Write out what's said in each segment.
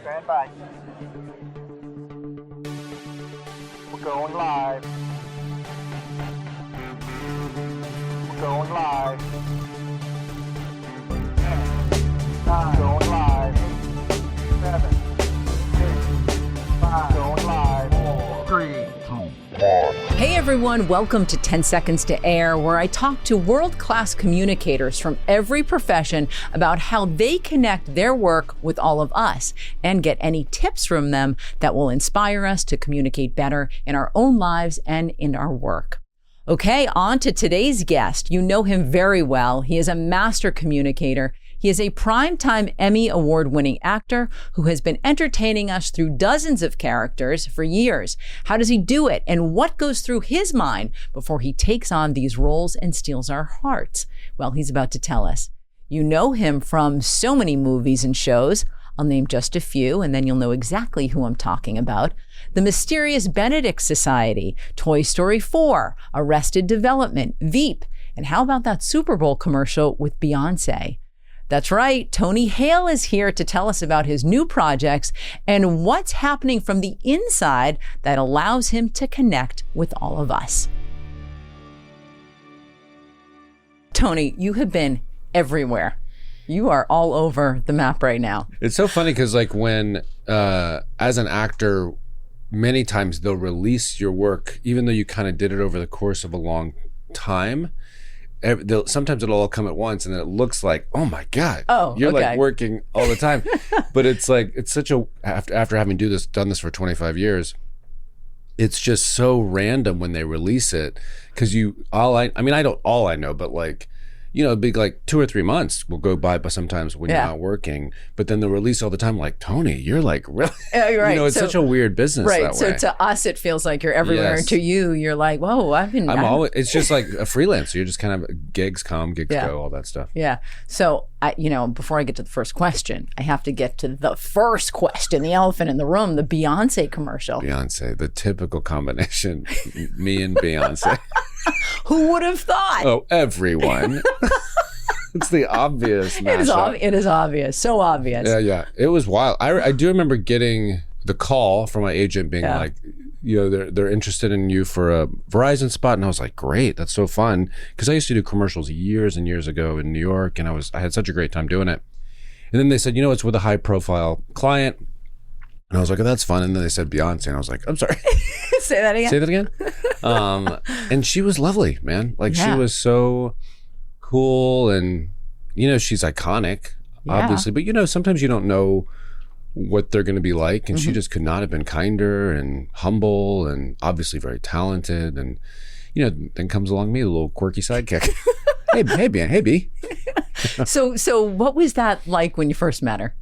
Stand by. We're going live. We're going live. 10, 9, going live. 7, 6, 5, going live. 4, 3, 2, 1. Hey everyone, welcome to 10 Seconds to Air, where I talk to world-class communicators from every profession about how they connect their work with all of us and get any tips from them that will inspire us to communicate better in our own lives and in our work. Okay, on to today's guest. You know him very well. He is a master communicator. He is a Primetime Emmy Award-winning actor who has been entertaining us through dozens of characters for years. How does he do it? And what goes through his mind before he takes on these roles and steals our hearts? Well, he's about to tell us. You know him from so many movies and shows. I'll name just a few, and then you'll know exactly who I'm talking about. The Mysterious Benedict Society, Toy Story 4, Arrested Development, Veep, and how about that Super Bowl commercial with Beyonce? That's right, Tony Hale is here to tell us about his new projects and what's happening from the inside that allows him to connect with all of us. Tony, you have been everywhere. You are all over the map right now. It's so funny because like when, as an actor, many times they'll release your work, even though you kind of did it over the course of a long time. Sometimes it'll all come at once and then it looks like, oh my God, you're okay. like working all the time. But it's like, it's such a, after having done this for 25 years, it's just so random when they release it. Cause I know, but like, you know, big like 2 or 3 months will go by, but sometimes when you're not working, but then they'll release all the time. Like, Tony, you're like really, right. You know, it's such a weird business that way. So to us, it feels like you're everywhere. Yes. And to you, you're like, whoa, it's just like a freelancer. You're just kind of gigs come, gigs go, all that stuff. Yeah. So before I get to the first question, I have to get to the first question, the elephant in the room, the Beyonce commercial. Beyonce, the typical combination, me and Beyonce. Who would have thought? Oh, everyone. It's the obvious mashup. It is obvious. So obvious. Yeah. It was wild. I do remember getting the call from my agent being like, you know, they're interested in you for a Verizon spot. And I was like, great, that's so fun. Because I used to do commercials years and years ago in New York, and I had such a great time doing it. And then they said, you know, it's with a high profile client. And I was like, oh, that's fun. And then they said Beyonce. And I was like, I'm sorry. Say that again. And she was lovely, man. Like she was so cool. And, you know, she's iconic, obviously. But, you know, sometimes you don't know what they're going to be like. And she just could not have been kinder and humble and obviously very talented. And, you know, then comes along me, the little quirky sidekick. Hey, B. So what was that like when you first met her?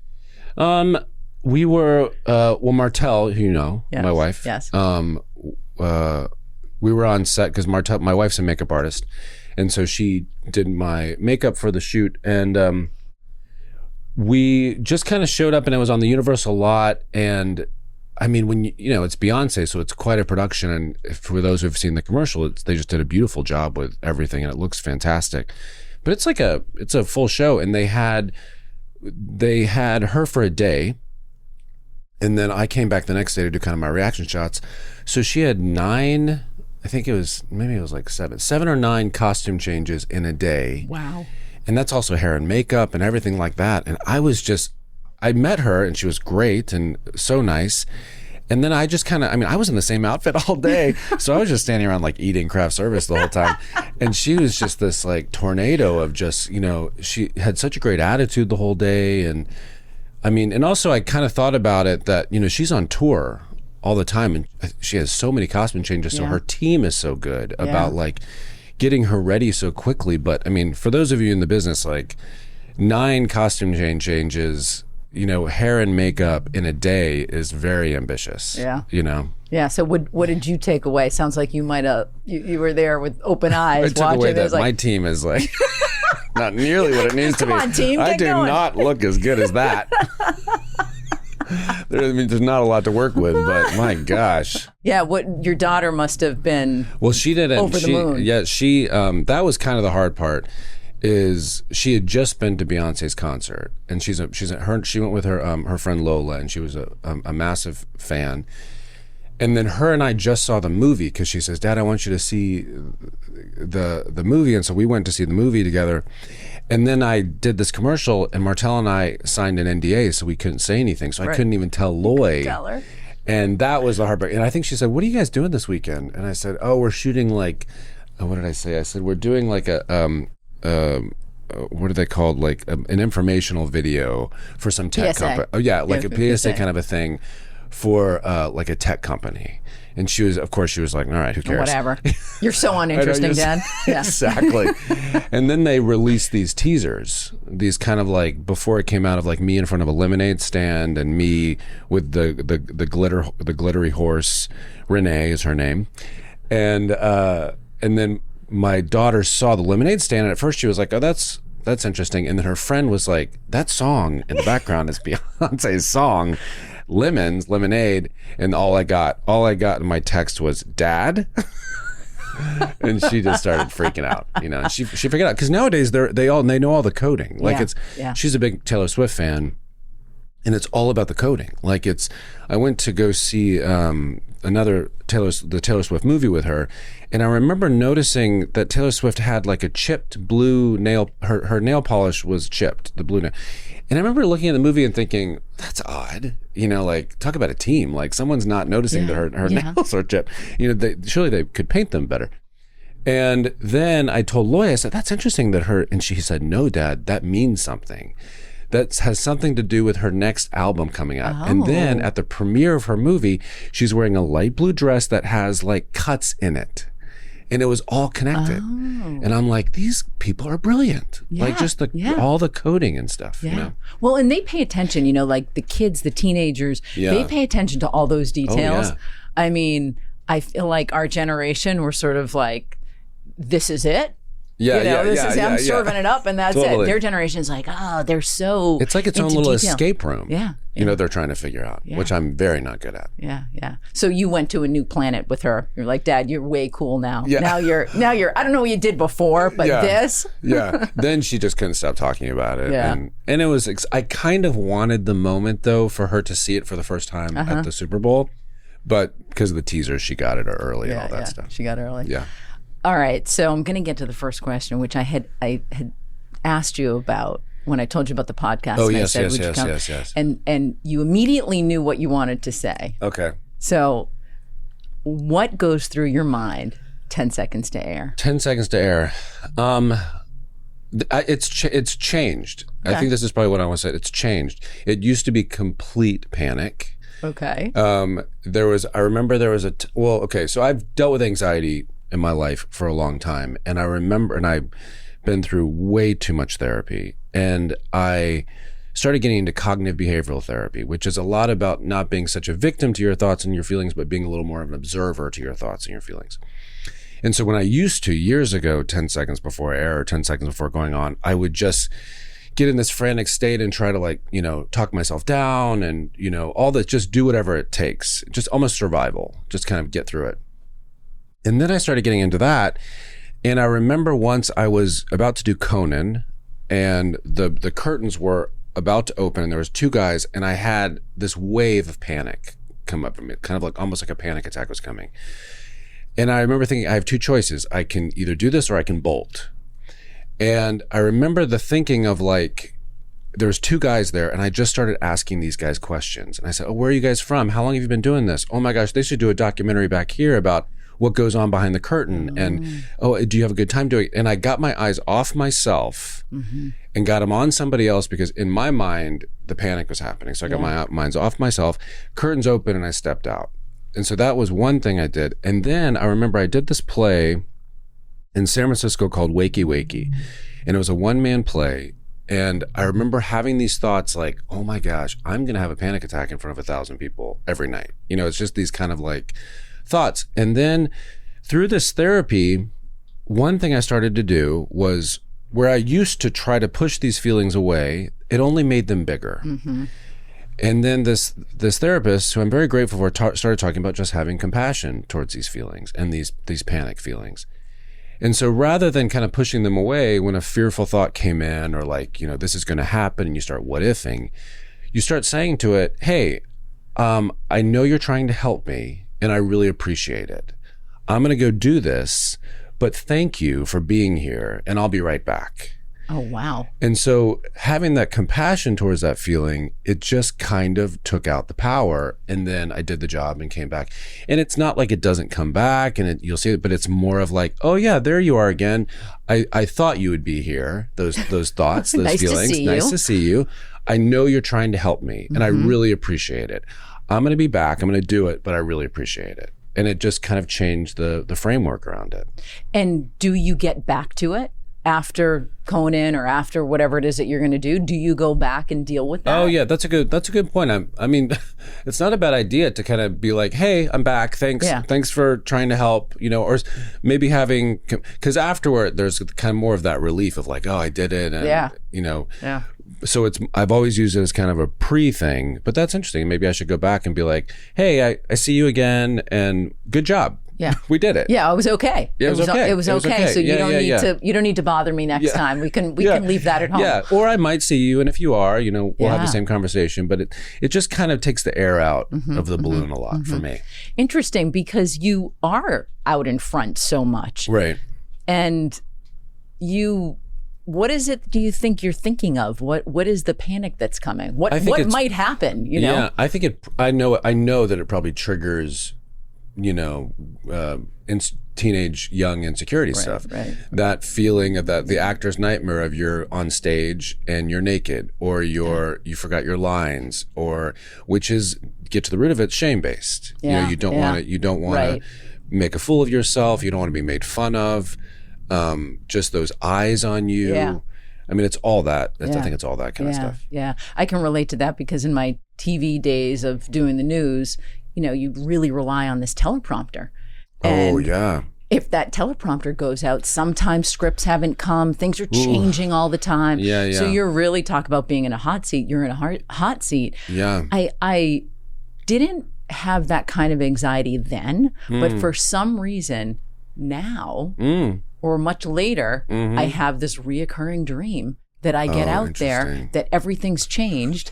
We were, Martell, who you know, my wife. Yes. We were on set because my wife's a makeup artist. And so she did my makeup for the shoot. And we just kind of showed up and it was on the Universal lot. And I mean, when you know, it's Beyonce, so it's quite a production. And for those who've seen the commercial, they just did a beautiful job with everything and it looks fantastic. But it's a full show. And they had her for a day. And then I came back the next day to do kind of my reaction shots. So she had 9, I think it was like 7 or 9 costume changes in a day. Wow. And that's also hair and makeup and everything like that. And I met her and she was great and so nice. And then I just I was in the same outfit all day. So I was just standing around like eating craft service the whole time. And she was just this like tornado of just, you know, she had such a great attitude the whole day. And I mean, and also I kind of thought about it that, you know, she's on tour all the time and she has so many costume changes. So her team is so good about like getting her ready so quickly. But I mean, for those of you in the business, like 9 costume changes, you know, hair and makeup in a day is very ambitious. Yeah. You know? Yeah. So what did you take away? Sounds like you might have, you were there with open eyes. I took away that my team is like not nearly what it needs to be. Come on, team, I do going. not look as good as that. There's not a lot to work with, but my gosh. Yeah, what your daughter must have been. Well, she didn't. Over the moon. Yeah, she. That was kind of the hard part. is she had just been to Beyonce's concert, and she went with her friend Lola, and she was a massive fan. And then her and I just saw the movie because she says, Dad, I want you to see the movie. And so we went to see the movie together. And then I did this commercial, and Martell and I signed an NDA, so we couldn't say anything. So I couldn't even tell Loy. Tell her. And that was the heartbreak. And I think she said, what are you guys doing this weekend? And I said, oh, we're shooting like, what did I say? I said, we're doing like a, what are they called? Like an informational video for some tech company. Oh yeah, like a PSA kind of a thing for like a tech company. And she was like, all right, who cares? Whatever. You're so uninteresting, Dad. Yeah. Exactly. And then they released these teasers, these kind of like, before it came out, of like me in front of a lemonade stand and me with the glittery horse. Renee is her name. And then my daughter saw the lemonade stand, and at first she was like, oh, that's interesting. And then her friend was like, that song in the background is Beyonce's song, Lemonade. And all I got in my text was, Dad. And she just started freaking out, and she figured out, because nowadays they know all the coding. Like she's a big Taylor Swift fan, and it's all about the coding. Like I went to go see the Taylor Swift movie with her, and I remember noticing that Taylor Swift had like a chipped blue nail. Her nail polish was chipped, the blue nail. And I remember looking at the movie and thinking, that's odd. Like, talk about a team. Like, someone's not noticing that her nails are chipped. Surely they could paint them better. And then I told Loy, I said, that's interesting that and she said, no, Dad, that means something. That has something to do with her next album coming out. Oh. And then at the premiere of her movie, she's wearing a light blue dress that has like cuts in it. And it was all connected. Oh. And I'm like, these people are brilliant. Yeah, like just all the coding and stuff, Well, and they pay attention, like the kids, the teenagers, they pay attention to all those details. Oh, yeah. I mean, I feel like our generation, we're sort of like, this is it. I'm serving it up, and that's it. Their generation's like, they're so it's like its own little escape room. Yeah. They're trying to figure out, which I'm very not good at. Yeah. So you went to a new planet with her. You're like, Dad, you're way cool now. Yeah. Now you're I don't know what you did before, but this. Yeah. Then she just couldn't stop talking about it. Yeah. And it was, I kind of wanted the moment though for her to see it for the first time at the Super Bowl, but because of the teaser, she got it early and all that stuff. She got it early. Yeah. All right, so I'm going to get to the first question, which I had asked you about when I told you about the podcast. Oh, and yes, I said, yes. And you immediately knew what you wanted to say. Okay. So what goes through your mind 10 seconds to air? 10 seconds to air. It's changed. Okay. I think this is probably what I want to say. It's changed. It used to be complete panic. Okay. I remember there was so I've dealt with anxiety in my life for a long time. And I remember, and I've been through way too much therapy. And I started getting into cognitive behavioral therapy, which is a lot about not being such a victim to your thoughts and your feelings, but being a little more of an observer to your thoughts and your feelings. And so when I used to, years ago, 10 seconds before air or 10 seconds before going on, I would just get in this frantic state and try to talk myself down and, all that, just do whatever it takes, just almost survival, just kind of get through it. And then I started getting into that. And I remember once I was about to do Conan, and the curtains were about to open, and there was two guys, and I had this wave of panic come up from me, kind of like almost like a panic attack was coming. And I remember thinking, I have two choices. I can either do this or I can bolt. And I remember the thinking of like, there's two guys there, and I just started asking these guys questions. And I said, where are you guys from? How long have you been doing this? Oh my gosh, they should do a documentary back here about what goes on behind the curtain. And, do you have a good time doing it? And I got my eyes off myself and got them on somebody else, because in my mind, the panic was happening. So I got my minds off myself, curtains open, and I stepped out. And so that was one thing I did. And then I remember I did this play in San Francisco called Wakey Wakey. And it was a one-man play. And I remember having these thoughts like, oh my gosh, I'm going to have a panic attack in front of 1,000 people every night. It's just these kind of like thoughts. And then through this therapy, one thing I started to do was, where I used to try to push these feelings away, it only made them bigger. And then this therapist, who I'm very grateful for, started talking about just having compassion towards these feelings and these panic feelings. And so rather than kind of pushing them away when a fearful thought came in, or like, this is going to happen, and you start what ifing, you start saying to it, hey, I know you're trying to help me and I really appreciate it. I'm going to go do this, but thank you for being here and I'll be right back. Oh, wow. And so having that compassion towards that feeling, it just kind of took out the power. And then I did the job and came back. And it's not like it doesn't come back and you'll see it, but it's more of like, oh yeah, there you are again. I thought you would be here. Those thoughts, those Nice feelings. to see Nice you. to see you. I know you're trying to help me and I really appreciate it. I'm going to be back. I'm going to do it, but I really appreciate it. And it just kind of changed the framework around it. And do you get back to it after Conan or after whatever it is that you're going to do? Do you go back and deal with that? Oh yeah, that's a good point. I mean, it's not a bad idea to kind of be like, hey, I'm back. Thanks for trying to help, or maybe having, because afterward there's kind of more of that relief of like, oh, I did it. And, Yeah. So I've always used it as kind of a pre-thing, but that's interesting. Maybe I should go back and be like, hey, I see you again and good job. Yeah. We did it. Yeah, it was okay. Yeah, it was okay. It was okay. So you don't need to bother me next time. We can leave that at home. Yeah. Or I might see you, and if you are, we'll have the same conversation. But it just kind of takes the air out of the balloon a lot for me. Interesting, because you are out in front so much. Right. And what is it do you think you're thinking of? What is the panic that's coming? What might happen, Yeah, I think I know that it probably triggers, teenage young insecurity stuff. Right. That feeling of the actor's nightmare of you're on stage and you're naked, or you forgot your lines, or which is, get to the root of it, shame based. Yeah. You don't want to make a fool of yourself. You don't want to be made fun of. Just those eyes on you. Yeah. I mean, it's all that. I think it's all that kind of stuff. Yeah. I can relate to that because in my TV days of doing the news, you really rely on this teleprompter. Oh, And yeah. if that teleprompter goes out, sometimes scripts haven't come, things are changing all the time. Yeah. So you're really talking about being in a hot seat. You're in a hot seat. Yeah. I didn't have that kind of anxiety then, but for some reason now or much later, I have this reoccurring dream that I get out there, that everything's changed.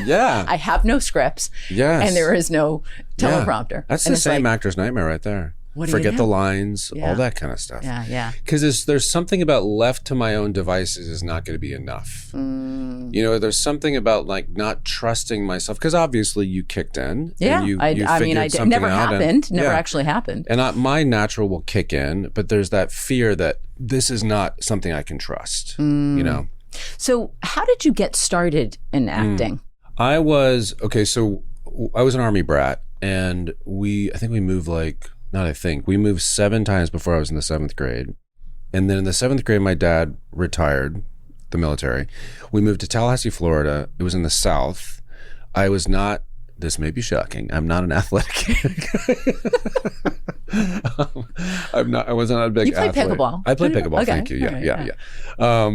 Yeah. I have no scripts. Yes. And there is no teleprompter. That's and the same actor's nightmare right there. What do you Forget do? the lines, Yeah. all that kind of stuff. Yeah. Because there's something about left to my own devices is not going to be enough. There's something about like not trusting myself, because obviously you kicked in. Yeah. And you I mean, figured something never out happened. and, Never actually happened. And my natural will kick in, but there's that fear that this is not something I can trust. So how did you get started in acting? I was an Army brat, and we moved 7 times before I was in the 7th grade. And then in the 7th grade, my dad retired the military. We moved to Tallahassee, Florida. It was in the South. This may be shocking, I'm not an athletic kid. I wasn't a big athlete. You played pickleball. I played pickleball, Okay. thank you. Yeah, All right, yeah.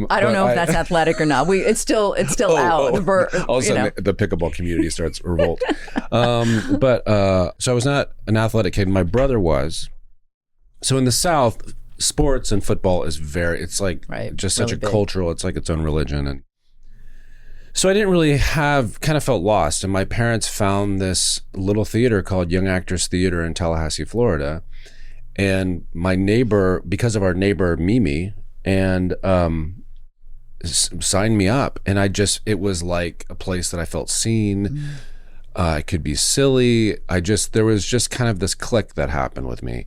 I don't know if that's athletic or not. It's still out. All of a sudden, the pickleball community starts revolt. So I was not an athletic kid. My brother was. So in the South, sports and football is it's like just such really a big. cultural, it's like its own religion. And so I didn't really kind of felt lost. And my parents found this little theater called Young Actors Theater in Tallahassee, Florida. And my neighbor, because of our neighbor Mimi, and signed me up. And it was like a place that I felt seen. I could be silly. There was just kind of this click that happened with me.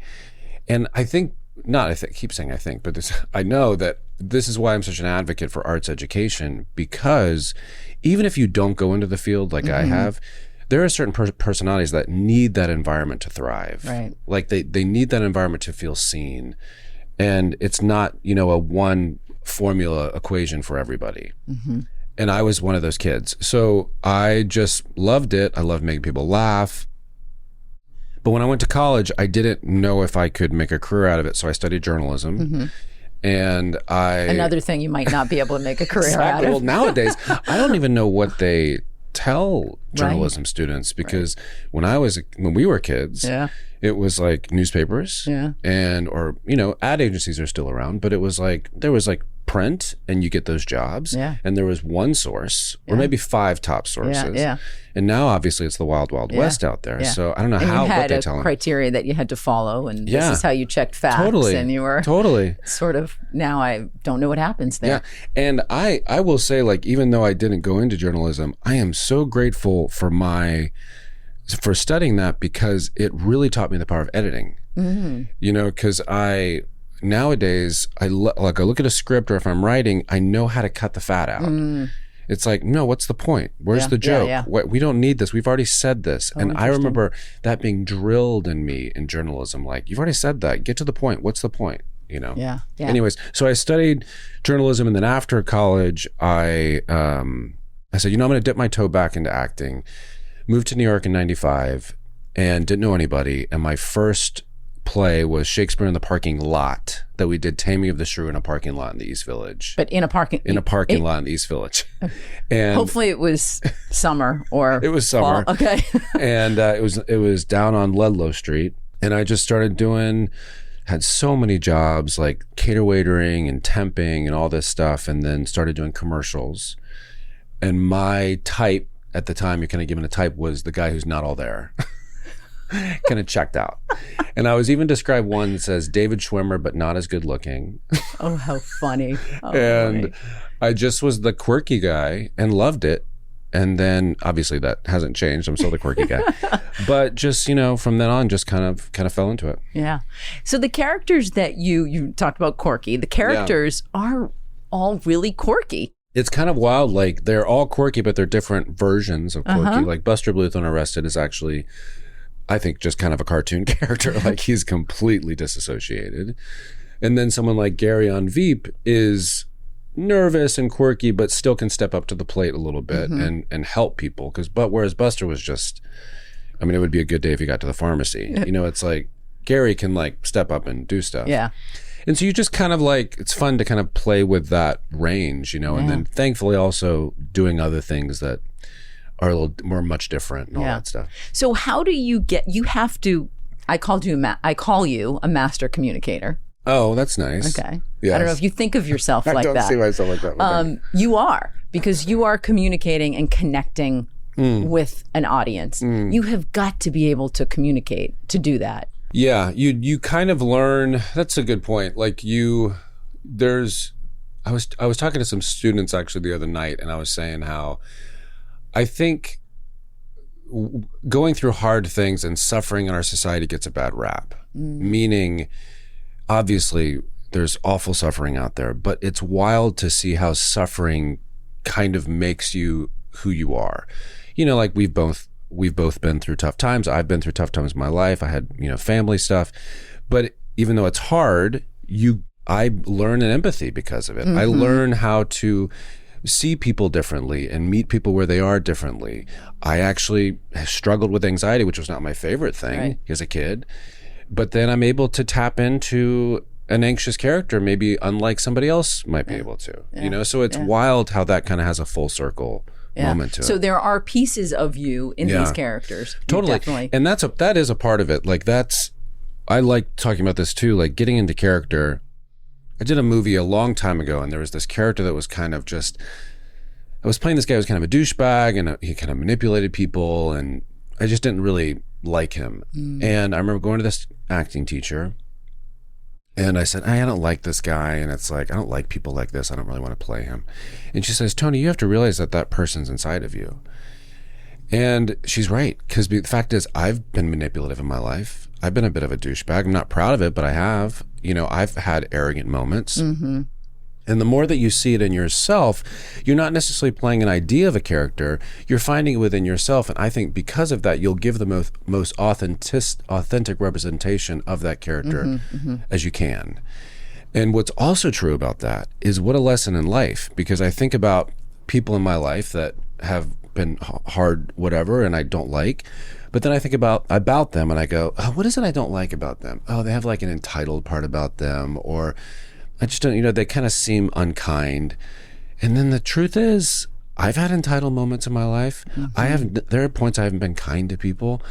And I keep saying I think, but I know that this is why I'm such an advocate for arts education, because even if you don't go into the field like I have, there are certain personalities that need that environment to thrive. Right. Like they need that environment to feel seen. And it's not, a one formula equation for everybody. And I was one of those kids. So I just loved it. I loved making people laugh. But when I went to college, I didn't know if I could make a career out of it. So I studied journalism. And Another thing you might not be able to make a career out of. Well, nowadays, I don't even know what they tell journalism students, because when we were kids, Yeah. it was like newspapers, Yeah. and or ad agencies are still around, but it was like there was like print, and you get those jobs, Yeah. and there was one source or maybe 5 top sources, Yeah. and now obviously it's the wild west out there. Yeah. So I don't know And how you what had they a tell them. criteria that you had to follow, and Yeah. this is how you checked facts. Totally. And you were Totally. sort of, now I don't know what happens there. Yeah. And I will say, like, even though I didn't go into journalism, I am so grateful for studying that, because it really taught me the power of editing. Because nowadays I look at a script, or if I'm writing, I know how to cut the fat out. It's like, no, what's the point? Where's the joke? What, we don't need this. We've already said this. And I remember that being drilled in me in journalism. Like, you've already said that. Get to the point. What's the point? Yeah. Anyways, so I studied journalism, and then after college, I said, I'm going to dip my toe back into acting. Moved to New York in '95 and didn't know anybody. And my first play was Shakespeare in the Parking Lot, that we did Taming of the Shrew in a parking lot in the East Village. But in a parking lot in the East Village. And hopefully it was summer or it was summer. fall. Okay. And it was down on Ludlow Street. And I just started had so many jobs, like cater waitering and temping and all this stuff, and then started doing commercials. And my type at the time, you're kind of given a type, was the guy who's not all there. Kind of checked out. And I was even described one that says David Schwimmer, but not as good looking. Oh, how funny. Oh, And funny. I just was the quirky guy and loved it. And then obviously that hasn't changed. I'm still the quirky guy. But just, from then on, just kind of fell into it. Yeah. So the characters that you talked about quirky, the characters are all really quirky. It's kind of wild. Like, they're all quirky, but they're different versions of quirky. Like Buster Bluth on Arrested is actually, I think, just kind of a cartoon character. Like, he's completely disassociated. And then someone like Gary on Veep is nervous and quirky, but still can step up to the plate a little bit and help people. Whereas Buster was just, it would be a good day if he got to the pharmacy. It's like Gary can like step up and do stuff. Yeah. And so you just kind of like, it's fun to kind of play with that range, and then thankfully also doing other things that are a little more much different and all that stuff. So how do you have to, I call you a master communicator. Oh, that's nice. Okay. Yes. I don't know if you think of yourself like that. I don't see myself like that. Okay. You are, because you are communicating and connecting with an audience. You have got to be able to communicate to do that. Yeah, you kind of learn. That's a good point. Like I was talking to some students actually the other night, and I was saying how I think going through hard things and suffering in our society gets a bad rap. Meaning, obviously, there's awful suffering out there, but it's wild to see how suffering kind of makes you who you are. Like we've both been through tough times. I've been through tough times in my life. I had, family stuff. But even though it's hard, I learn an empathy because of it. I learn how to see people differently and meet people where they are differently. I actually struggled with anxiety, which was not my favorite thing as a kid. But then I'm able to tap into an anxious character, maybe unlike somebody else might be able to. So it's wild how that kind of has a full circle moment to it. So there are pieces of you in these characters. Totally. Definitely. And that is a part of it. Like I like talking about this too, like getting into character. I did a movie a long time ago, and there was this character that was kind of just, I was playing this guy who was kind of a douchebag, and he kind of manipulated people, and I just didn't really like him. And I remember going to this acting teacher, and I said, I don't like this guy. And it's like, I don't like people like this. I don't really want to play him. And she says, Tony, you have to realize that person's inside of you. And she's right. Because the fact is, I've been manipulative in my life. I've been a bit of a douchebag. I'm not proud of it, but I have. I've had arrogant moments. And the more that you see it in yourself, you're not necessarily playing an idea of a character, you're finding it within yourself. And I think because of that, you'll give the most authentic representation of that character as you can. And what's also true about that is what a lesson in life, because I think about people in my life that have been hard, whatever, and I don't like. But then I think about them and I go, oh, what is it I don't like about them? Oh, they have like an entitled part about them, or I just don't, they kind of seem unkind. And then the truth is, I've had entitled moments in my life. There are points I haven't been kind to people.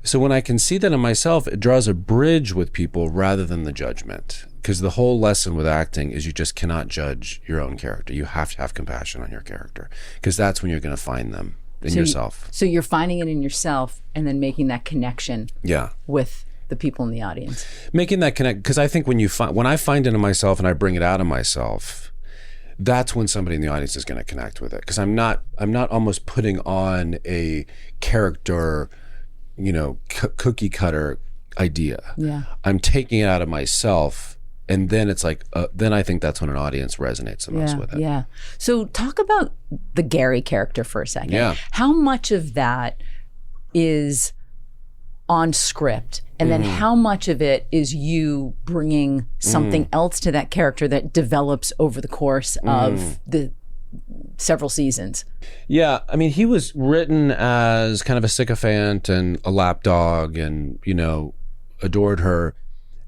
So when I can see that in myself, it draws a bridge with people rather than the judgment. Because the whole lesson with acting is you just cannot judge your own character. You have to have compassion on your character, because that's when you're going to find them in yourself. So you're finding it in yourself and then making that connection with the people in the audience. Making that connect, because I think when I find it in myself and I bring it out of myself, that's when somebody in the audience is going to connect with it. Because I'm not almost putting on a character, cookie cutter idea. Yeah. I'm taking it out of myself. And then it's like, then I think that's when an audience resonates the most with it. Yeah. So talk about the Gary character for a second. Yeah. How much of that is on script? And then how much of it is you bringing something else to that character that develops over the course of the several seasons? Yeah. I mean, he was written as kind of a sycophant and a lapdog and, adored her.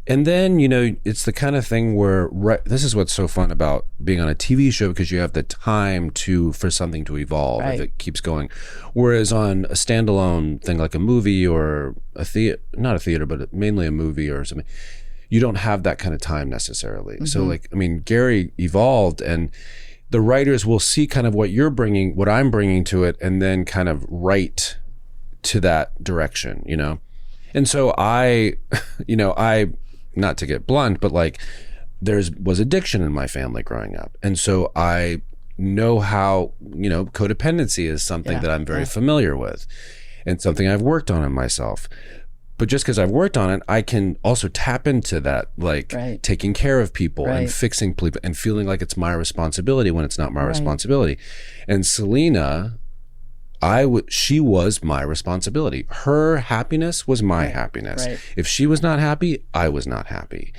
And then, it's the kind of thing where this is what's so fun about being on a TV show, because you have the time for something to evolve if it keeps going. Whereas on a standalone thing like a movie or not a theater, but mainly a movie or something, you don't have that kind of time necessarily. So Gary evolved, and the writers will see kind of what I'm bringing to it, and then kind of write to that direction, And so I not to get blunt, but was addiction in my family growing up. And so I know how, codependency is something that I'm very familiar with and something I've worked on in myself. But just because I've worked on it, I can also tap into that, taking care of people and fixing people and feeling like it's my responsibility when it's not my responsibility. And Selena, she was my responsibility. Her happiness was my happiness. If she was not happy, I was not happy.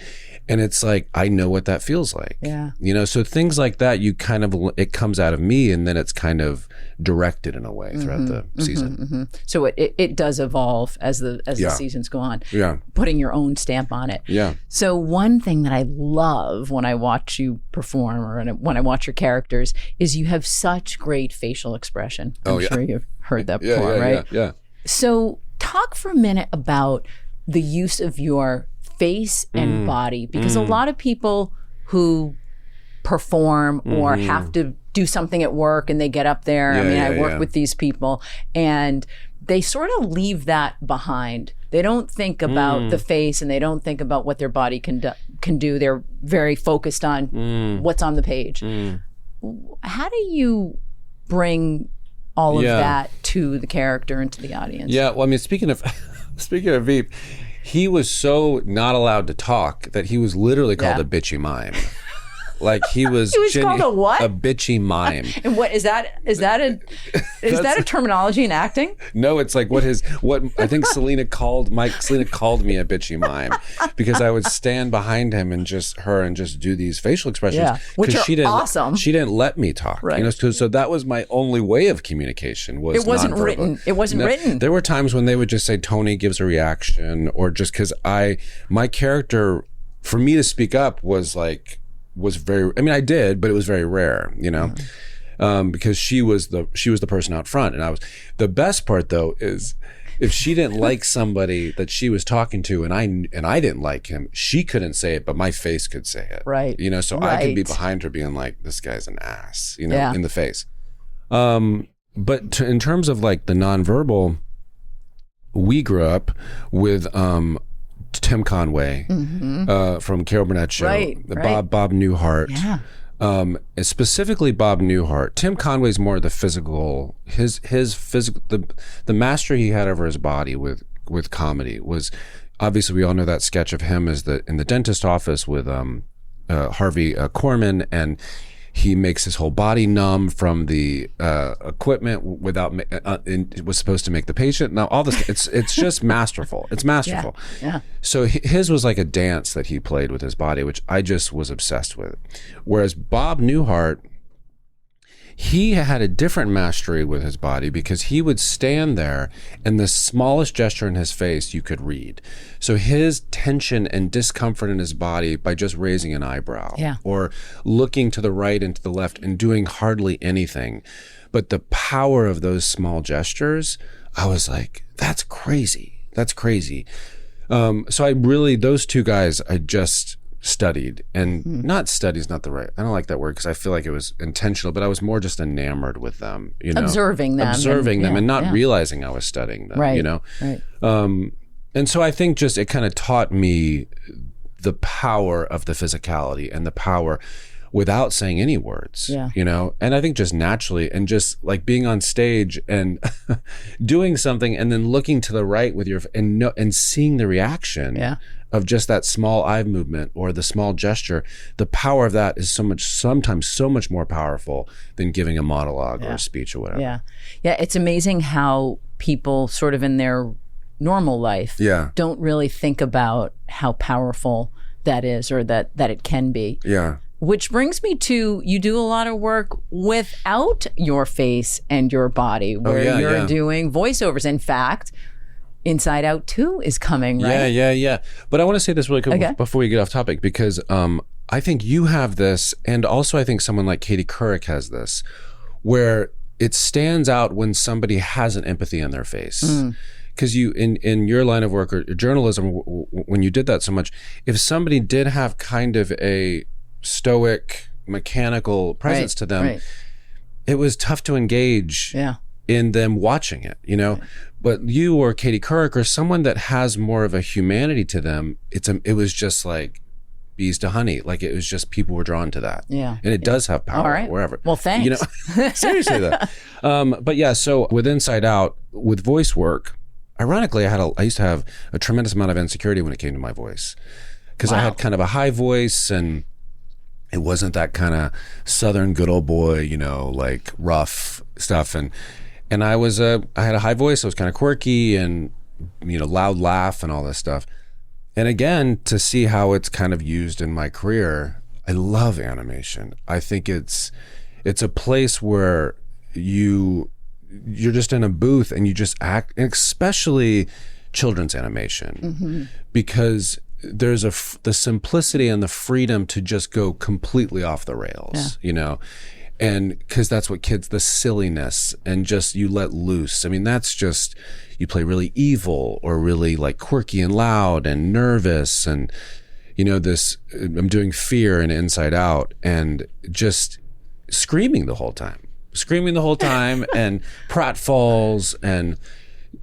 And it's like, I know what that feels like. Yeah. So things like that, it comes out of me, and then it's kind of directed in a way throughout the season. So it does evolve as the seasons go on. Yeah. Putting your own stamp on it. Yeah. So one thing that I love when I watch you perform or when I watch your characters is you have such great facial expression. I'm sure you've heard that before, right? Yeah. So talk for a minute about the use of your face and body, because a lot of people who perform or have to do something at work and they get up there. I work with these people and they sort of leave that behind. They don't think about the face and they don't think about what their body can do. They're very focused on what's on the page. How do you bring all of that to the character and to the audience? Yeah, well, I mean, speaking of Veep, he was so not allowed to talk that he was literally called a bitchy mime. Like he was called a what? A bitchy mime. And what is that? Is that a terminology in acting? No, it's like what I think Selena called me a bitchy mime because I would stand behind him and just do these facial expressions. Which are awesome. She didn't let me talk. Right. So that was my only way of communication. It wasn't nonverbal. written. It wasn't written. There were times when they would just say Tony gives a reaction, or just because my character, for me to speak up was very, I mean, I did, but it was very rare, because she was the person out front, and the best part though is if she didn't like somebody that she was talking to, and I didn't like him, she couldn't say it, but my face could say it. Right. So I could be behind her being like, this guy's an ass, in the face. But in terms of the nonverbal, we grew up with, Tim Conway from Carol Burnett Show, Bob Newhart, specifically Bob Newhart. Tim Conway's more the physical. His physical, the mastery he had over his body with comedy was obviously, we all know that sketch of him as in the dentist office with Harvey Korman, and he makes his whole body numb from the equipment without. It was supposed to make the patient. Now all this, it's just masterful. It's masterful. Yeah. So his was like a dance that he played with his body, which I just was obsessed with. Whereas Bob Newhart, he had a different mastery with his body because he would stand there and the smallest gesture in his face you could read. So his tension and discomfort in his body by just raising an eyebrow or looking to the right and to the left and doing hardly anything. But the power of those small gestures, I was like, that's crazy. That's crazy. So I really, those two guys, I just studied, and not study is not the right, I don't like that word because I feel like it was intentional, but I was more just enamored with them, you know, observing them and not realizing I was studying them, right, you know? Right. And so I think just, it kind of taught me the power of the physicality and the power without saying any words, you know? And I think just naturally, and just like being on stage and doing something and then looking to the right with your, and seeing the reaction of just that small eye movement or the small gesture, the power of that is sometimes so much more powerful than giving a monologue or a speech or whatever. Yeah. It's amazing how people sort of in their normal life don't really think about how powerful that is, or that it can be. Yeah. Which brings me to, you do a lot of work without your face and your body, where you're doing voiceovers. In fact, Inside Out 2 is coming, right? Yeah. But I want to say this really quick before we get off topic, because I think you have this, and also I think someone like Katie Couric has this, where it stands out when somebody has an empathy in their face. Because you, in your line of work or journalism, when you did that so much, if somebody did have kind of a stoic, mechanical presence to them, it was tough to engage in them watching it, you know? But you or Katie Couric or someone that has more of a humanity to them, it was just like bees to honey. Like, it was just, people were drawn to that. And it does have power wherever. Well, thanks. You know, seriously though. But yeah, so with Inside Out, with voice work, ironically, I used to have a tremendous amount of insecurity when it came to my voice, because I had kind of a high voice, and it wasn't that kind of Southern good old boy, you know, like rough stuff. And I had a high voice. I was kind of quirky and, you know, loud laugh and all this stuff. And again, to see how it's kind of used in my career, I love animation. I think it's a place where you're just in a booth and you just act, especially children's animation, because there's the simplicity and the freedom to just go completely off the rails, you know, and because that's what kids, the silliness, and just you let loose. I mean, that's just, you play really evil or really like quirky and loud and nervous, and you know, I'm doing fear and Inside Out, and just screaming the whole time and pratfalls, and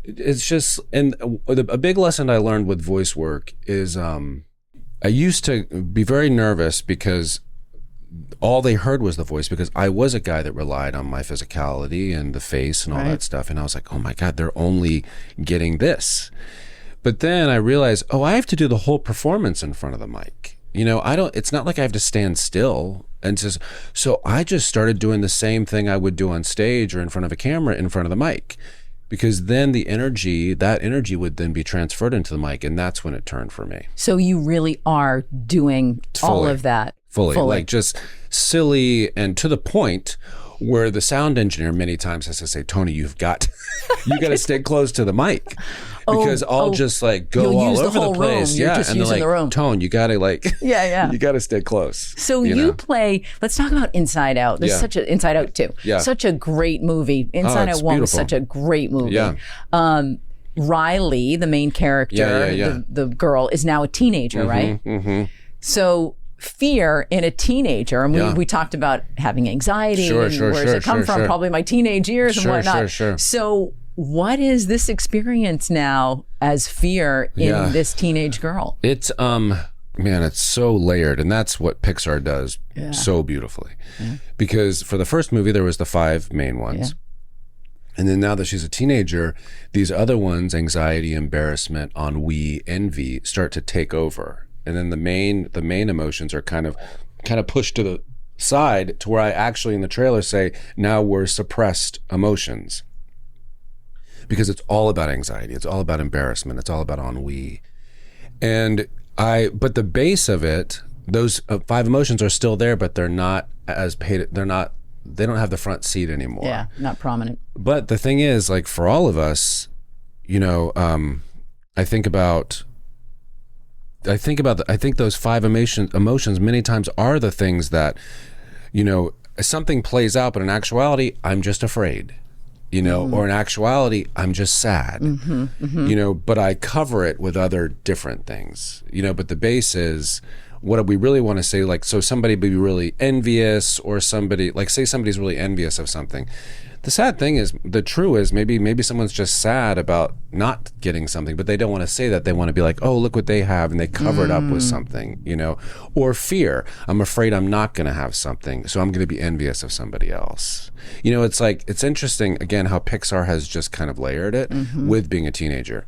it's just, and a big lesson I learned with voice work is I used to be very nervous because all they heard was the voice, because I was a guy that relied on my physicality and the face and all that stuff, and I was like, oh my God, they're only getting this. But then I realized, I have to do the whole performance in front of the mic. You know, it's not like I have to stand still. And so I just started doing the same thing I would do on stage or in front of a camera, in front of the mic, because then that energy would then be transferred into the mic, and that's when it turned for me. So you really are doing all of that. Fully, like just silly, and to the point where the sound engineer many times has to say, Tony, you got to stay close to the mic, because I'll just like go all over the place. You're just and using they're like, the room. Tone, you got to like, you got to stay close. So you play, let's talk about Inside Out. There's Inside Out 2. Such a great movie. Inside Out 1 was such a great movie. Riley, the main character, the girl, is now a teenager, right? So fear in a teenager, and we talked about having anxiety, where does it come from? Probably my teenage years and whatnot. So what is this experience now as fear in this teenage girl? It's man, it's so layered, and that's what Pixar does so beautifully. Because for the first movie there was the 5 main ones, and then now that she's a teenager, these other ones, anxiety, embarrassment, ennui, envy, start to take over. And then the main emotions are kind of pushed to the side, to where I actually in the trailer say, now we're suppressed emotions, because it's all about anxiety, it's all about embarrassment, it's all about ennui. But the base of it, those 5 emotions are still there, but they're not as paid. They don't have the front seat anymore. Yeah, not prominent. But the thing is, like, for all of us, you know, I think those 5 emotions many times are the things that, you know, something plays out, but in actuality, I'm just afraid, you know, or in actuality, I'm just sad, you know, but I cover it with other different things, you know, but the base is what we really want to say, like, so somebody be really envious, or somebody, like, say somebody's really envious of something. The sad thing is, the true is maybe someone's just sad about not getting something, but they don't want to say that. They want to be like, oh, look what they have, and they cover it up with something, you know. Or fear. I'm afraid I'm not going to have something, so I'm going to be envious of somebody else. You know, it's like, it's interesting, again, how Pixar has just kind of layered it with being a teenager.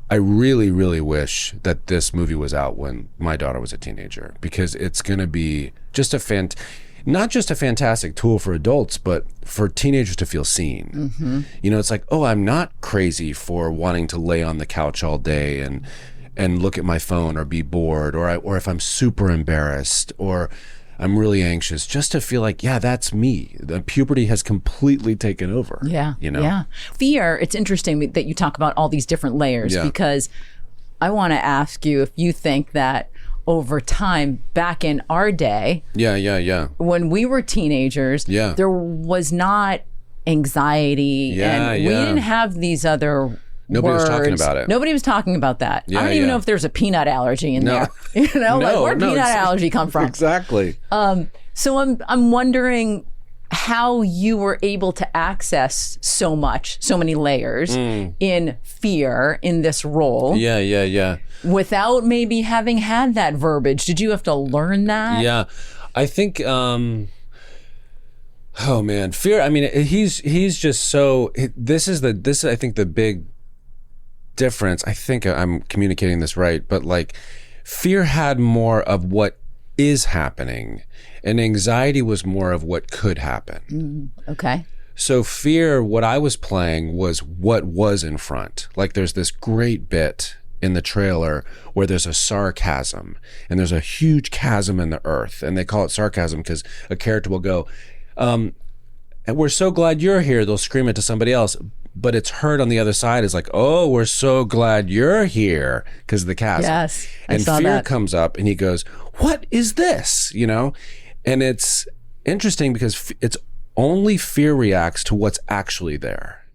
I really, really wish that this movie was out when my daughter was a teenager, because it's going to be just not just a fantastic tool for adults, but for teenagers to feel seen. You know, it's like, oh, I'm not crazy for wanting to lay on the couch all day and look at my phone or be bored, or if I'm super embarrassed or I'm really anxious, just to feel like, yeah, that's me. The puberty has completely taken over. Yeah. You know? Yeah. Fear, it's interesting that you talk about all these different layers, because I want to ask you if you think that over time, back in our day, when we were teenagers, there was not anxiety, and we didn't have these other Nobody words. was talking about it. Nobody was talking about that. I don't even know if there's a peanut allergy in there. You know, like, where'd peanut allergy come from? Exactly. So I'm wondering how you were able to access so many layers in fear in this role. Without maybe having had that verbiage. Did you have to learn that? Yeah. I think, oh man, fear. I mean, he's just so, this is I think the big difference. I think I'm communicating this right, but like, fear had more of what is happening, and anxiety was more of what could happen. Okay. So fear, what I was playing was what was in front. Like, there's this great bit in the trailer where there's a sarcasm, and there's a huge chasm in the earth, and they call it sarcasm because a character will go, and we're so glad you're here. They'll scream it to somebody else, but it's heard on the other side is like, oh, we're so glad you're here, because of the chasm. Yes, and fear comes up, and he goes, what is this? You know, and it's interesting because it's only fear reacts to what's actually there.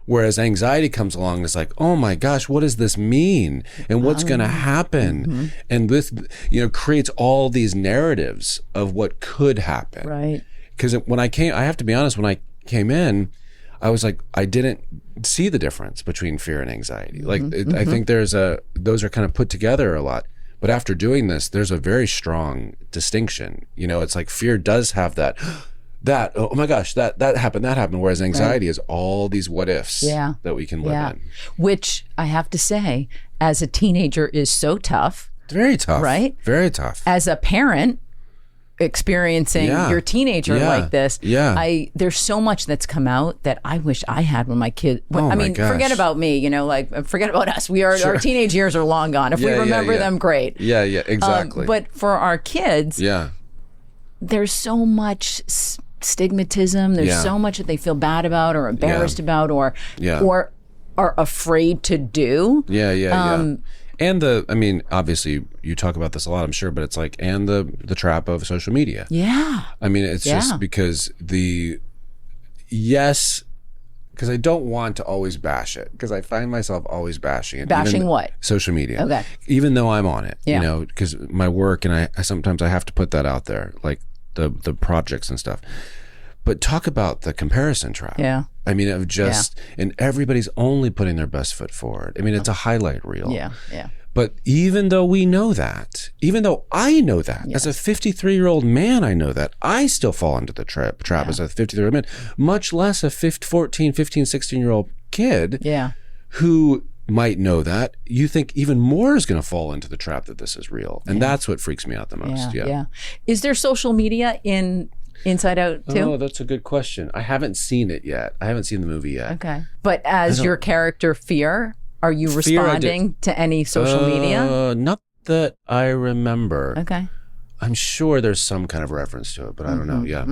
Whereas anxiety comes along and it's like, oh my gosh, what does this mean? And what's going to happen? And this, you know, creates all these narratives of what could happen. Right. Because when I have to be honest, when I came in, I was like, I didn't see the difference between fear and anxiety. Like, I think those are kind of put together a lot. But after doing this, there's a very strong distinction. You know, it's like fear does have that, oh my gosh, that happened. Whereas anxiety is all these what ifs that we can live in. Which I have to say, as a teenager, is so tough. It's very tough. Right? Very tough. As a parent experiencing your teenager like this, there's so much that's come out that I wish I had when my kid, forget about me, you know, like, forget about us. Our teenage years are long gone. If we remember them, great. Yeah, exactly. But for our kids, there's so much stigmatism. There's so much that they feel bad about or embarrassed about or are afraid to do. And obviously you talk about this a lot, I'm sure, but it's like, and the trap of social media. Yeah. I mean, it's just because because I don't want to always bash it, because I find myself always bashing it. Bashing what? Social media. Okay. Even though I'm on it, you know, because my work, and I sometimes I have to put that out there, like the projects and stuff. But talk about the comparison trap. Yeah. I mean, of just, and everybody's only putting their best foot forward. I mean, it's a highlight reel. Yeah. But even though we know that, even though I know that, as a 53-year-old man, I know that, I still fall into the trap as a 53-year-old man, much less a 14, 15, 16-year-old kid who might know that. You think even more is going to fall into the trap that this is real. And that's what freaks me out the most. Yeah. Is there social media in Inside Out too? Oh, that's a good question. I haven't seen it yet. I haven't seen the movie yet. Okay. But as your character Fear, are you responding to any social media? Not that I remember. Okay. I'm sure there's some kind of reference to it, but I don't know. Yeah.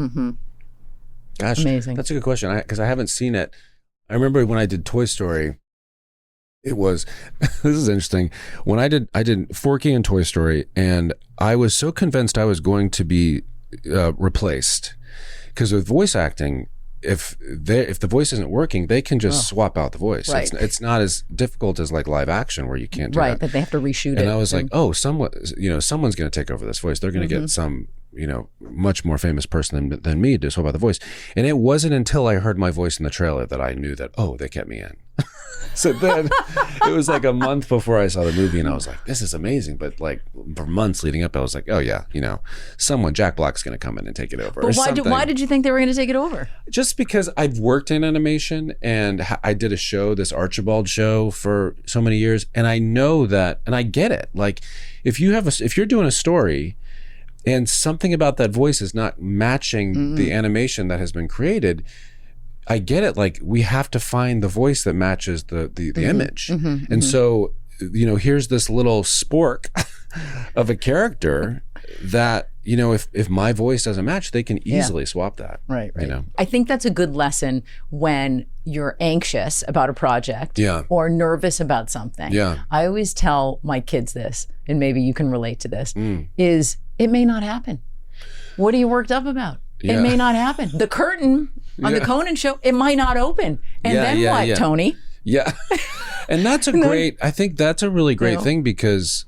Gosh, amazing. That's a good question, because I haven't seen it. I remember when I did Toy Story, it was, this is interesting. When I did Forky and Toy Story, and I was so convinced I was going to be replaced, because with voice acting, if the voice isn't working, they can just swap out the voice. Right. It's not as difficult as like live action where you can't do that they have to reshoot it. And I was like, oh, someone's going to take over this voice. They're going to get some, much more famous person than me to swap out the voice. And it wasn't until I heard my voice in the trailer that I knew that, oh, they kept me in. So then it was like a month before I saw the movie, and I was like, this is amazing. But like for months leading up, I was like, oh yeah, Jack Black's going to come in and take it over. But why did you think they were going to take it over? Just because I've worked in animation, and I did a show, this Archibald show, for so many years, and I know that, and I get it. Like if you're doing a story and something about that voice is not matching the animation that has been created, I get it. Like we have to find the voice that matches the image. And so, here's this little spork of a character that, if my voice doesn't match, they can easily swap that. Right. I think that's a good lesson when you're anxious about a project or nervous about something. Yeah. I always tell my kids this, and maybe you can relate to this, is it may not happen. What are you worked up about? It may not happen. The curtain on the Conan show, it might not open. And then what, Tony? Yeah. And that's I think that's a really great thing, because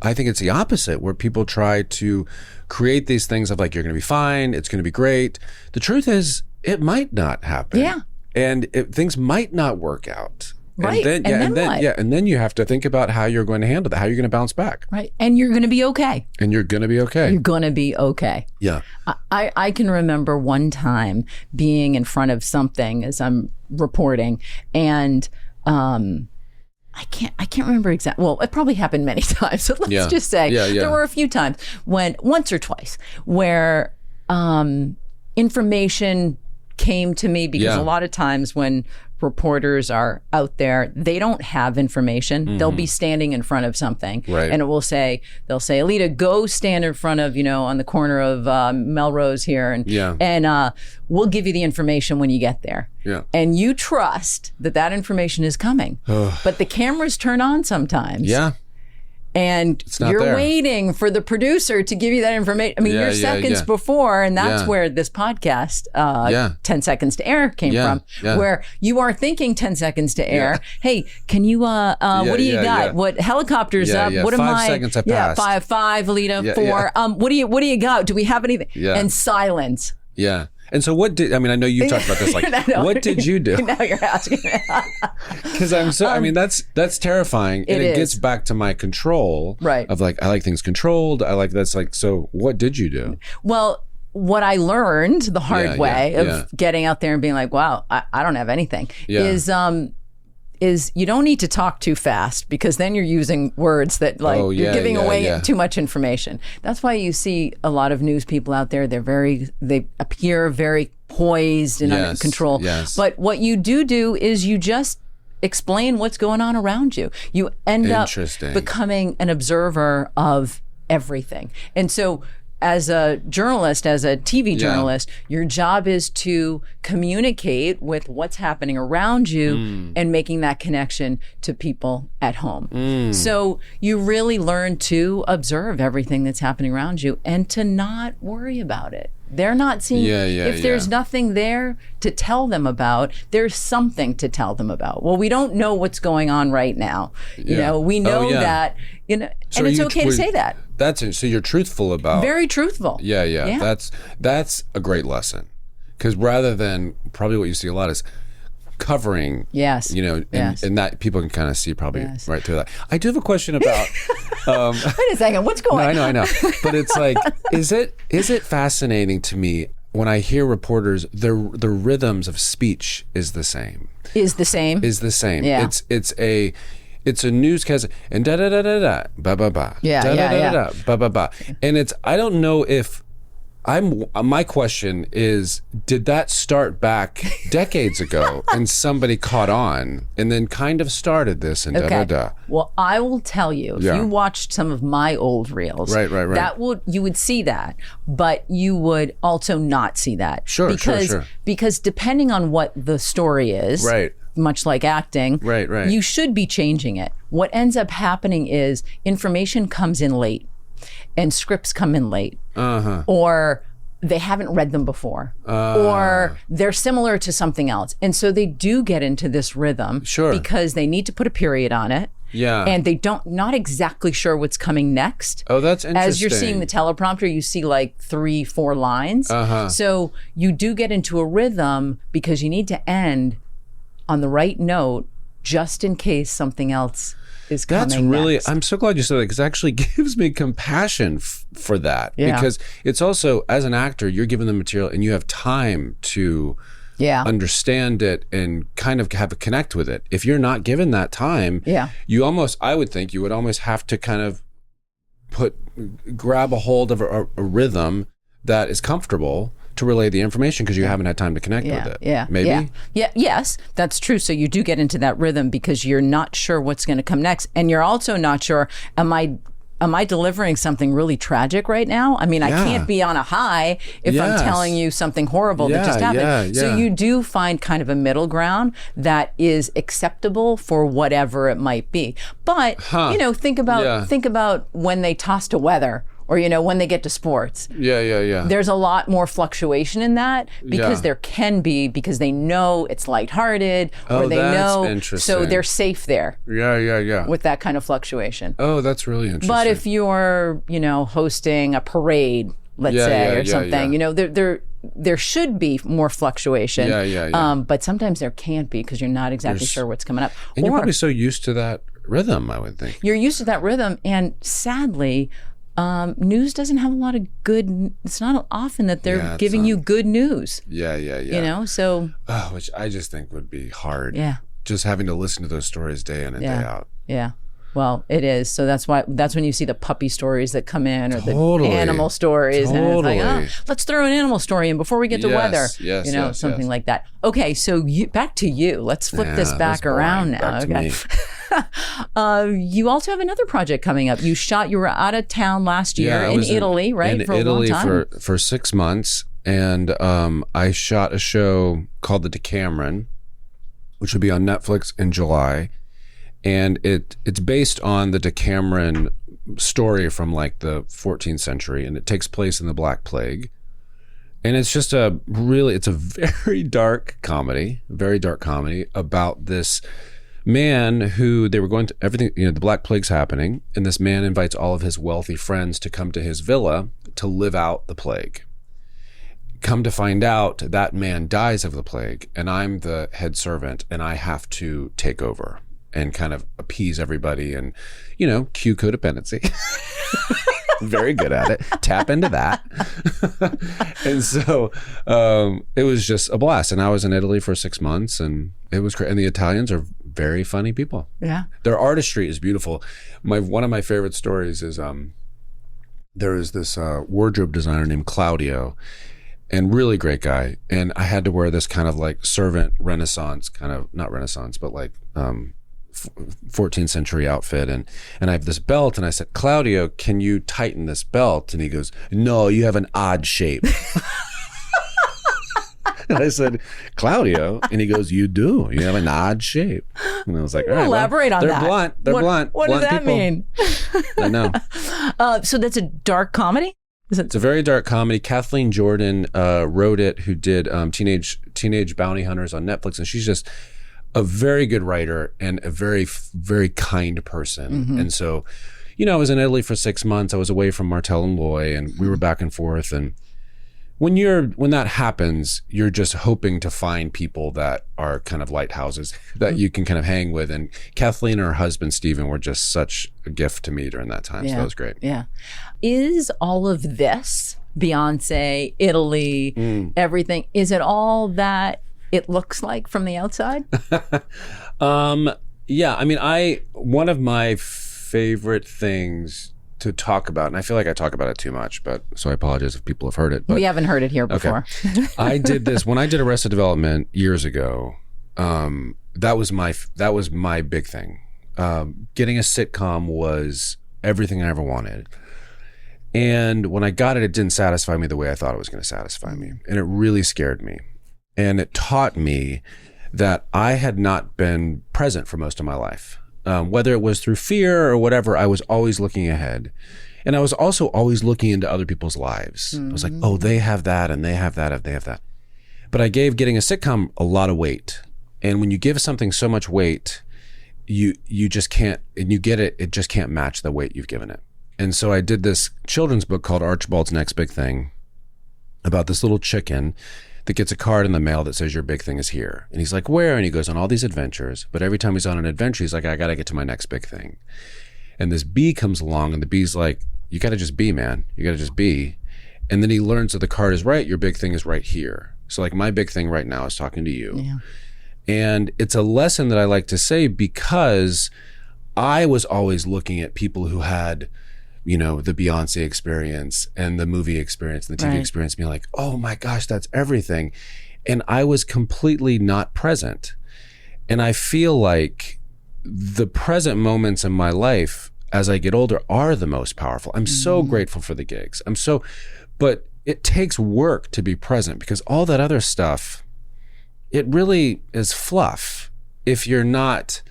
I think it's the opposite, where people try to create these things of like, you're going to be fine, it's going to be great. The truth is, it might not happen. Yeah. And things might not work out. Right. And then you have to think about how you're going to handle that, how you're going to bounce back. Right. And you're going to be okay. You're going to be okay. Yeah. I can remember one time being in front of something as I'm reporting, and I can't remember exactly. Well, it probably happened many times. So let's just say there were a few times once or twice where information came to me, because a lot of times when reporters are out there, they don't have information. They'll be standing in front of something, and they'll say, Alita, go stand in front of, on the corner of Melrose here, and we'll give you the information when you get there. Yeah. And you trust that information is coming. But the cameras turn on sometimes. Yeah. And you're waiting for the producer to give you that information. I mean, you're seconds before, and that's where this podcast, 10 Seconds to Air, came from, where you are thinking 10 seconds to air. Hey, can you, what do you got? What helicopter's up? What am 5 seconds have passed. Five, Alita, 4. What do you got? Do we have anything? Yeah. And silence. Yeah. And so I know you talked about this, like, what did you do? Now you're asking me. Because that's terrifying. And it gets back to my control. Right. Of like, I like things controlled. So what did you do? Well, what I learned the hard way of getting out there and being like, wow, I don't have anything, is you don't need to talk too fast, because then you're using words that you're giving away too much information. That's why you see a lot of news people out there. They appear very poised and under control. Yes. But what you do is you just explain what's going on around you. You end up becoming an observer of everything. And so as a journalist, as a TV journalist, your job is to communicate with what's happening around you and making that connection to people at home. So you really learn to observe everything that's happening around you and to not worry about it. They're not seeing, if there's nothing there to tell them about, there's something to tell them about. Well, we don't know what's going on right now. We know that, and it's okay to say that. That's it. So you're truthful about. Very truthful. Yeah. That's a great lesson. Because rather than, probably what you see a lot is covering. Yes. And that people can kind of see probably right through that. I do have a question about. Wait a second. What's going on? I know. But it's like, is it fascinating to me when I hear reporters, the rhythms of speech is the same. Is the same. Yeah. It's a newscast, and da da da da da ba ba ba. Da da da da ba ba ba. And I don't know if my question is, did that start back decades ago and somebody caught on and then kind of started this and da da da? Well, I will tell you, if you watched some of my old reels, right. You would see that, but you would also not see that. Sure. Because depending on what the story is, right, much like acting, right, you should be changing it. What ends up happening is information comes in late and scripts come in late, or they haven't read them before, or they're similar to something else. And so they do get into this rhythm because they need to put a period on it. Yeah. And they not exactly sure what's coming next. Oh, that's interesting. As you're seeing the teleprompter, you see like 3-4 lines. So you do get into a rhythm because you need to end on the right note just in case something else is coming That's really, next. I'm so glad you said that, because it actually gives me compassion for that. Yeah. Because it's also, as an actor, you're given the material and you have time to understand it and kind of have a connect with it. If you're not given that time, you almost, I would think you would almost have to kind of grab a hold of a rhythm that is comfortable to relay the information, because you haven't had time to connect with it. Maybe? Yes, that's true. So you do get into that rhythm because you're not sure what's going to come next. And you're also not sure, am I delivering something really tragic right now? I mean, I can't be on a high if I'm telling you something horrible that just happened. So you do find kind of a middle ground that is acceptable for whatever it might be. But, think about when they toss to weather, or, when they get to sports. There's a lot more fluctuation in that because there can be, because they know it's lighthearted, or they know, so they're safe there. With that kind of fluctuation. Oh, that's really interesting. But if you're, hosting a parade, let's say, or something, there should be more fluctuation. But sometimes there can't be because you're not exactly sure what's coming up. And you're probably so used to that rhythm, I would think. You're used to that rhythm, and sadly, news doesn't have a lot of good. It's not often that they're giving you good news. So. Oh, which I just think would be hard. Just having to listen to those stories day in and day out. Well, it is. So that's when you see the puppy stories that come in, or the animal stories. And it's like, let's throw an animal story in before we get to weather. Something like that. Okay, so back to you. Let's flip this back around now. Back to me. You also have another project coming up. You were out of town last year in Italy, right? In Italy for 6 months. And I shot a show called The Decameron, which will be on Netflix in July. And it's based on the Decameron story from like the 14th century, and it takes place in the Black Plague. And it's just it's a very dark comedy about this man who they were going to everything, the Black Plague's happening, and this man invites all of his wealthy friends to come to his villa to live out the plague. Come to find out, that man dies of the plague, and I'm the head servant, and I have to take over and kind of appease everybody and, cue codependency. Very good at it. Tap into that. And so it was just a blast. And I was in Italy for 6 months, and it was great. And the Italians are very funny people. Yeah. Their artistry is beautiful. One of my favorite stories is there is this wardrobe designer named Claudio, and really great guy. And I had to wear this kind of like servant Renaissance, kind of, not Renaissance, but like 14th century outfit, and I have this belt, and I said, Claudio, can you tighten this belt? And he goes, no, you have an odd shape. And I said, Claudio, and he goes, you do, you have an odd shape. And I was like, all right, elaborate on that. They're blunt. What does that mean? I know. So that's a dark comedy? It's a very dark comedy. Kathleen Jordan wrote it, who did Teenage Bounty Hunters on Netflix, and she's just a very good writer and a very, very kind person. And so, I was in Italy for 6 months. I was away from Martel and Loy, and we were back and forth. And when that happens, you're just hoping to find people that are kind of lighthouses that you can kind of hang with. And Kathleen and her husband, Stephen, were just such a gift to me during that time. So that was great. Yeah. Is all of this, Beyonce, Italy, everything, is it all that it looks like from the outside? Yeah. I mean, one of my favorite things to talk about, and I feel like I talk about it too much, so I apologize if people have heard it. But, we haven't heard it here before. Okay. I did this when I did Arrested Development years ago. That was my big thing. Getting a sitcom was everything I ever wanted. And when I got it, it didn't satisfy me the way I thought it was going to satisfy me. And it really scared me. And it taught me that I had not been present for most of my life. Whether it was through fear or whatever, I was always looking ahead. And I was also always looking into other people's lives. I was like, oh, they have that and they have that and they have that. But I gave getting a sitcom a lot of weight. And when you give something so much weight, you just can't, and you get it, it just can't match the weight you've given it. And so I did this children's book called Archibald's Next Big Thing about this little chicken that gets a card in the mail that says your big thing is here. And he's like, where? And he goes on all these adventures. But every time he's on an adventure, he's like, I got to get to my next big thing. And this bee comes along and the bee's like, you got to just be, man. You got to just be. And then he learns that the card is right. Your big thing is right here. So like my big thing right now is talking to you. Yeah. And it's a lesson that I like to say because I was always looking at people who had, you know, the Beyonce experience and the movie experience and the TV experience, being like, oh my gosh, that's everything. And I was completely not present. And I feel like the present moments in my life as I get older are the most powerful. I'm so grateful for the gigs. But it takes work to be present because all that other stuff, it really is fluff if you're not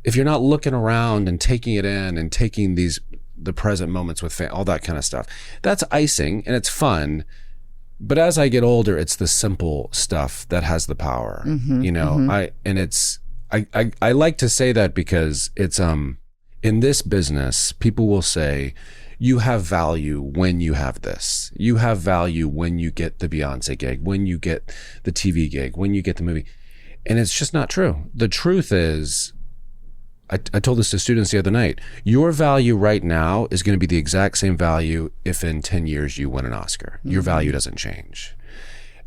looking around and taking it in and taking the present moments with all that kind of stuff. That's icing and it's fun. But as I get older, it's the simple stuff that has the power. You know, I like to say that because it's in this business, people will say, you have value when you have this. You have value when you get the Beyonce gig, when you get the TV gig, when you get the movie. And it's just not true. The truth is, I told this to students the other night, your value right now is going to be the exact same value if in 10 years you win an Oscar. Your value doesn't change.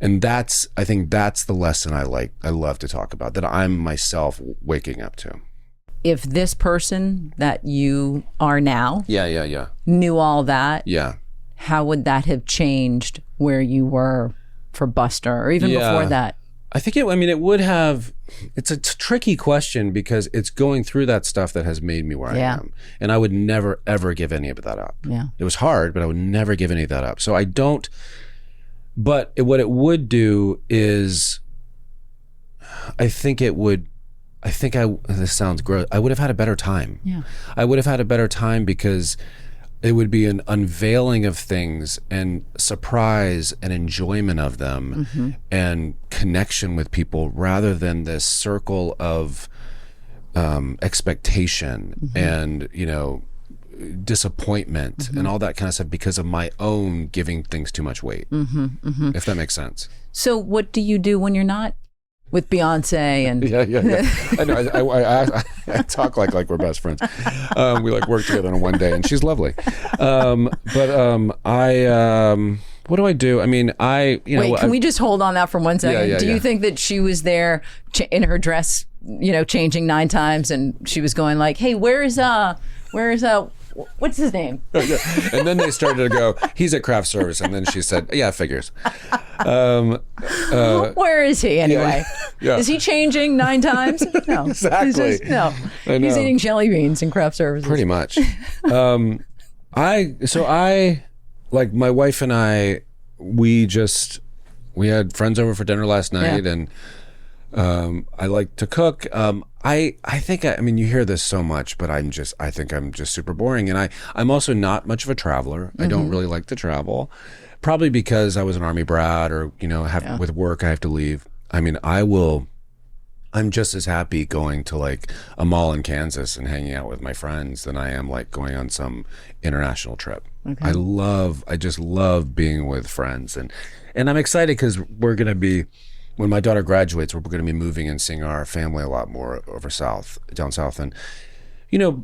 And I think that's the lesson I love to talk about, that I'm myself waking up to. If this person that you are now knew all that, how would that have changed where you were for Buster or even before that? I think it would have. It's a tricky question because it's going through that stuff that has made me where I am. And I would never, ever give any of that up. Yeah. It was hard, but I would never give any of that up. So I don't, but what it would do is, this sounds gross. I would have had a better time. Yeah. I would have had a better time because it would be an unveiling of things and surprise and enjoyment of them and connection with people rather than this circle of expectation and, you know, disappointment and all that kind of stuff because of my own giving things too much weight, if that makes sense. So what do you do when you're not with Beyonce and I know I talk like we're best friends. We like work together on one day and she's lovely. What do I do? I mean, Wait, can we just hold on that for 1 second? Do you think that she was there in her dress, you know, changing 9 times and she was going like, hey, where's what's his name? And then they started to go, he's at craft service. And then she said, yeah, figures. Where is he anyway? Is he changing 9 times? No. Exactly. He's eating jelly beans in craft services. Pretty much. Like my wife and I, we had friends over for dinner last night and I like to cook. I think you hear this so much, but I think I'm just super boring. And I'm also not much of a traveler. I don't really like to travel, probably because I was an Army brat or, you know, with work, I have to leave. I mean, I'm just as happy going to like a mall in Kansas and hanging out with my friends than I am like going on some international trip. Okay. I just love being with friends and I'm excited because we're going to be, when my daughter graduates, we're going to be moving and seeing our family a lot more down south. And, you know,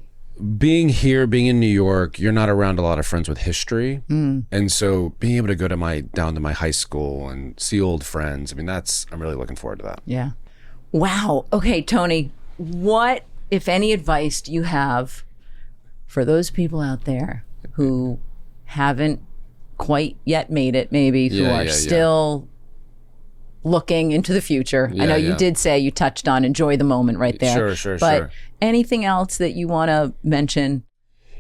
being in New York, you're not around a lot of friends with history. And so being able to go down to my high school and see old friends, I mean, I'm really looking forward to that. Yeah. Wow. Okay, Tony, what, if any, advice do you have for those people out there who haven't quite yet made it, maybe, who are still looking into the future? I know you did say you touched on enjoy the moment right there. Sure. But anything else that you want to mention?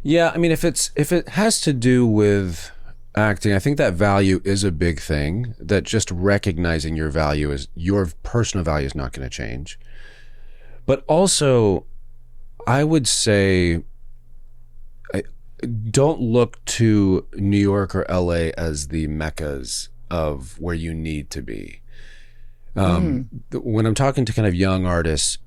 Yeah, I mean, if it has to do with acting, I think that value is a big thing, that just recognizing your value is your personal value is not going to change. But also, I would say, don't look to New York or LA as the meccas of where you need to be. When I'm talking to kind of young artists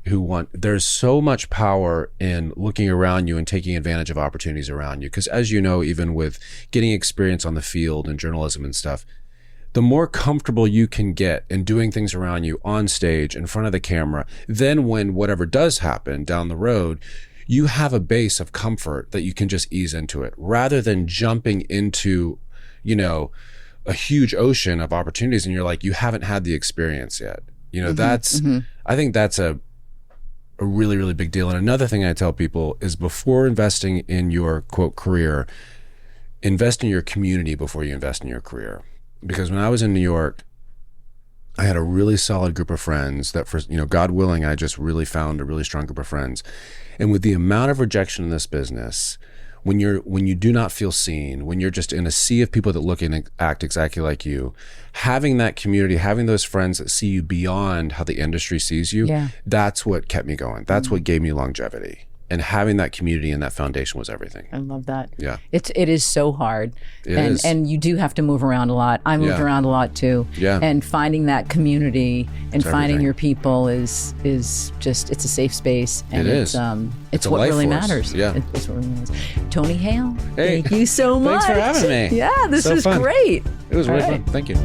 there's so much power in looking around you and taking advantage of opportunities around you. Because as you know, even with getting experience on the field and journalism and stuff, the more comfortable you can get in doing things around you on stage, in front of the camera, then when whatever does happen down the road, you have a base of comfort that you can just ease into it rather than jumping into, a huge ocean of opportunities and you're like, you haven't had the experience yet. I think that's a really, really big deal. And another thing I tell people is before investing in your quote career, invest in your community before you invest in your career. Because when I was in New York, I had a really solid group of friends that God willing, I just really found a really strong group of friends. And with the amount of rejection in this business, when you do not feel seen, when you're just in a sea of people that look and act exactly like you, having that community, having those friends that see you beyond how the industry sees you, that's what kept me going. That's what gave me longevity. And having that community and that foundation was everything. I love that. Yeah. It is so hard. It is. And you do have to move around a lot. I moved around a lot too. Yeah. And finding that community and finding your people is just, it's a safe space. And it's what really matters. Yeah. It's what really matters. Tony Hale, hey, thank you so much. Thanks for having me. Yeah, this is fun. great. It was really fun. Thank you.